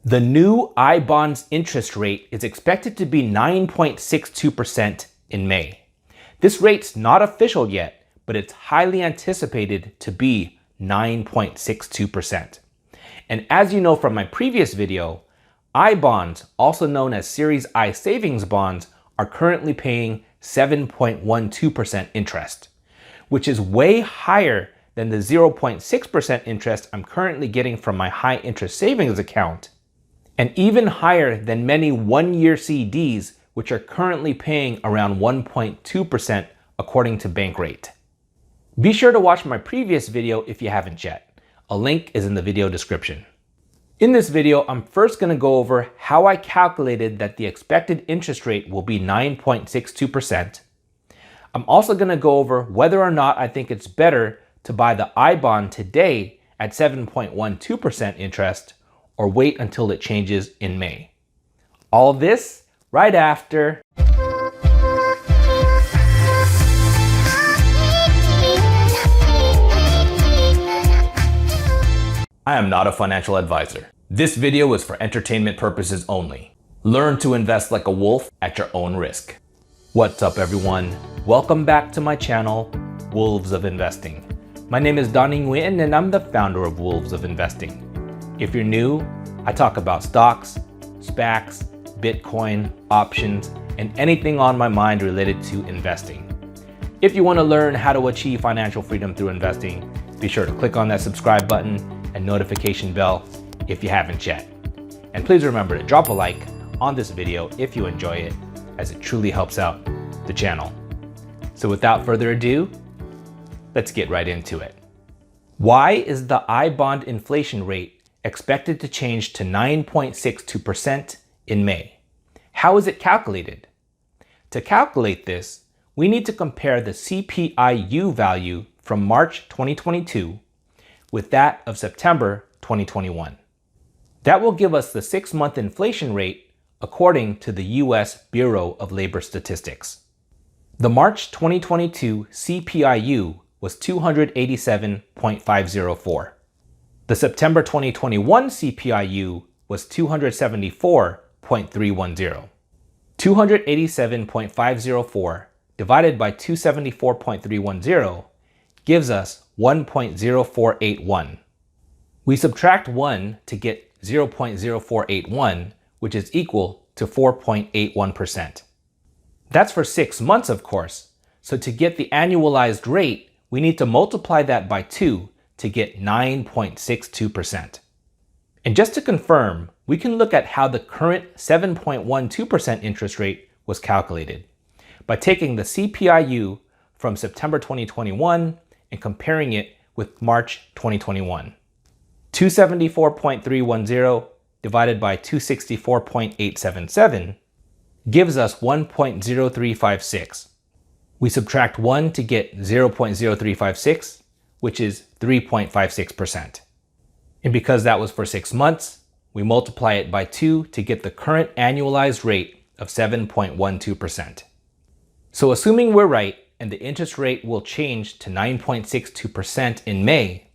The new I-bonds interest rate is expected to be 9.62% in May. This rate's not official yet, but it's highly anticipated to be 9.62%. And as you know from my previous video, I-bonds, also known as Series I savings bonds, are currently paying 7.12% interest, which is way higher than the 0.6% interest I'm currently getting from my high interest savings account, and even higher than many one-year CDs, which are currently paying around 1.2% according to Bankrate. Be sure to watch my previous video if you haven't yet. A link is in the video description. In this video, I'm first going to go over how I calculated that the expected interest rate will be 9.62%. I'm also going to go over whether or not I think it's better to buy the I-bond today at 7.12% interest or wait until it changes in May. All of this right after. I am not a financial advisor. This video is for entertainment purposes only. Learn to invest like a wolf at your own risk. What's up everyone? Welcome back to my channel, Wolves of Investing. My name is Donnie Nguyen and I'm the founder of Wolves of Investing. If you're new, I talk about stocks, SPACs, Bitcoin, options, and anything on my mind related to investing. If you want to learn how to achieve financial freedom through investing, be sure to click on that subscribe button and notification bell if you haven't yet. And please remember to drop a like on this video if you enjoy it, as it truly helps out the channel. So without further ado, let's get right into it. Why is the I-bond inflation rate expected to change to 9.62% in May? How is it calculated? To calculate this, we need to compare the CPI-U value from March 2022 with that of September 2021. That will give us the 6-month inflation rate according to the US Bureau of Labor Statistics. The March 2022 CPI-U was 287.504. The September 2021 CPI-U was 274.310. 287.504 divided by 274.310 gives us 1.0481. We subtract 1 to get 0.0481, which is equal to 4.81%. That's for 6 months, of course. So to get the annualized rate, we need to multiply that by 2 to get 9.62%. And just to confirm, we can look at how the current 7.12% interest rate was calculated by taking the CPI-U from September 2021 and comparing it with March 2021. 274.310 divided by 264.877 gives us 1.0356. We subtract 1 to get 0.0356, which is 3.56%. And because that was for 6 months, we multiply it by 2 to get the current annualized rate of 7.12%. So assuming we're right and the interest rate will change to 9.62% in May,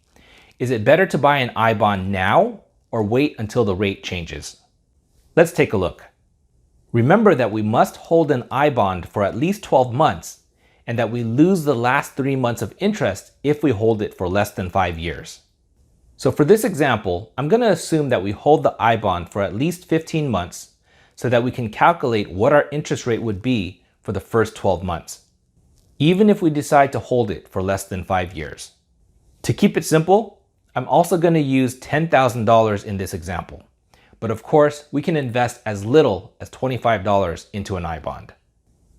is it better to buy an I-bond now or wait until the rate changes? Let's take a look. Remember that we must hold an I-bond for at least 12 months and that we lose the last 3 months of interest if we hold it for less than 5 years. So for this example, I'm going to assume that we hold the I-bond for at least 15 months so that we can calculate what our interest rate would be for the first 12 months, even if we decide to hold it for less than 5 years. To keep it simple, I'm also going to use $10,000 in this example. But of course, we can invest as little as $25 into an I-bond.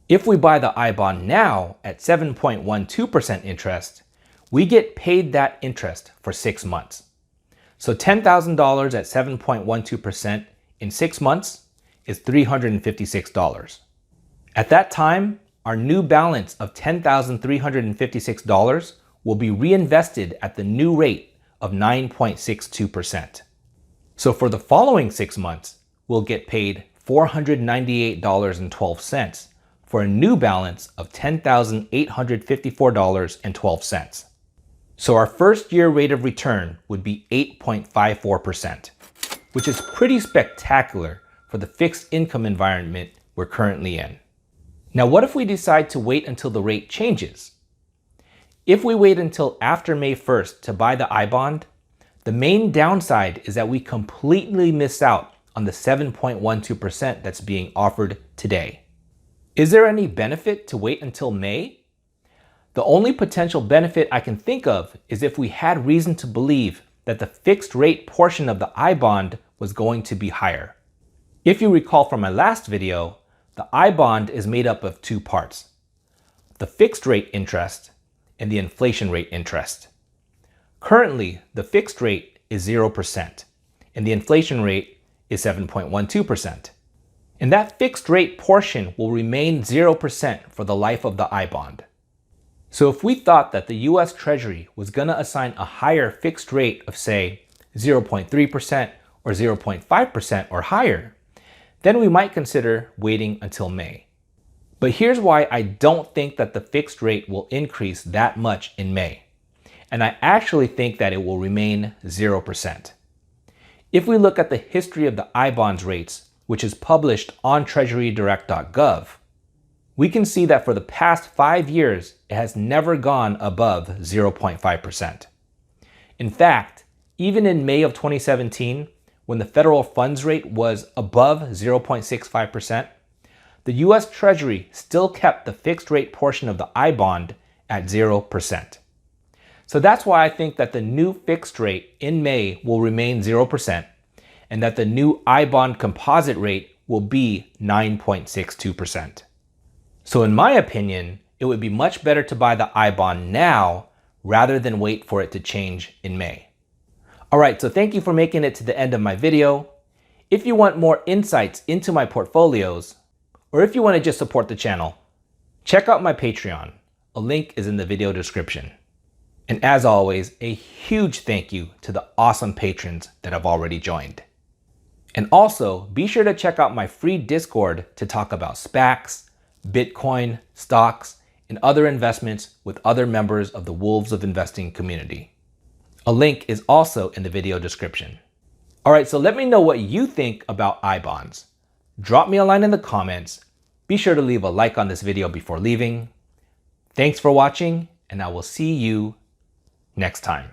If we buy the I-bond now at 7.12% interest, we get paid that interest for 6 months. So $10,000 at 7.12% in 6 months is $356. At that time, our new balance of $10,356 will be reinvested at the new rate of 9.62%. So for the following 6 months, we'll get paid $498.12 for a new balance of $10,854.12. So our first year rate of return would be 8.54%. which is pretty spectacular for the fixed income environment we're currently in. Now, what if we decide to wait until the rate changes? If we wait until after May 1st to buy the I-bond, the main downside is that we completely miss out on the 7.12% that's being offered today. Is there any benefit to wait until May? The only potential benefit I can think of is if we had reason to believe that the fixed rate portion of the I-bond was going to be higher. If you recall from my last video, the I-bond is made up of two parts: the fixed rate interest and the inflation rate interest. Currently, the fixed rate is 0% and the inflation rate is 7.12%. And that fixed rate portion will remain 0% for the life of the I-bond. So if we thought that the US Treasury was going to assign a higher fixed rate of, say, 0.3% or 0.5% or higher, then we might consider waiting until May. But here's why I don't think that the fixed rate will increase that much in May. And I actually think that it will remain 0%. If we look at the history of the I-bonds rates, which is published on treasurydirect.gov, we can see that for the past 5 years, it has never gone above 0.5%. In fact, even in May of 2017, when the federal funds rate was above 0.65%, the US Treasury still kept the fixed rate portion of the I-bond at 0%. So that's why I think that the new fixed rate in May will remain 0% and that the new I-bond composite rate will be 9.62%. So in my opinion, it would be much better to buy the I-bond now rather than wait for it to change in May. All right, so thank you for making it to the end of my video. If you want more insights into my portfolios, or if you want to just support the channel, check out my Patreon. A link is in the video description. And as always, a huge thank you to the awesome patrons that have already joined. And also, be sure to check out my free Discord to talk about SPACs, Bitcoin, stocks, and other investments with other members of the Wolves of Investing community. A link is also in the video description. All right, so let me know what you think about I-bonds. Drop me a line in the comments. Be sure to leave a like on this video before leaving. Thanks for watching, and I will see you next time.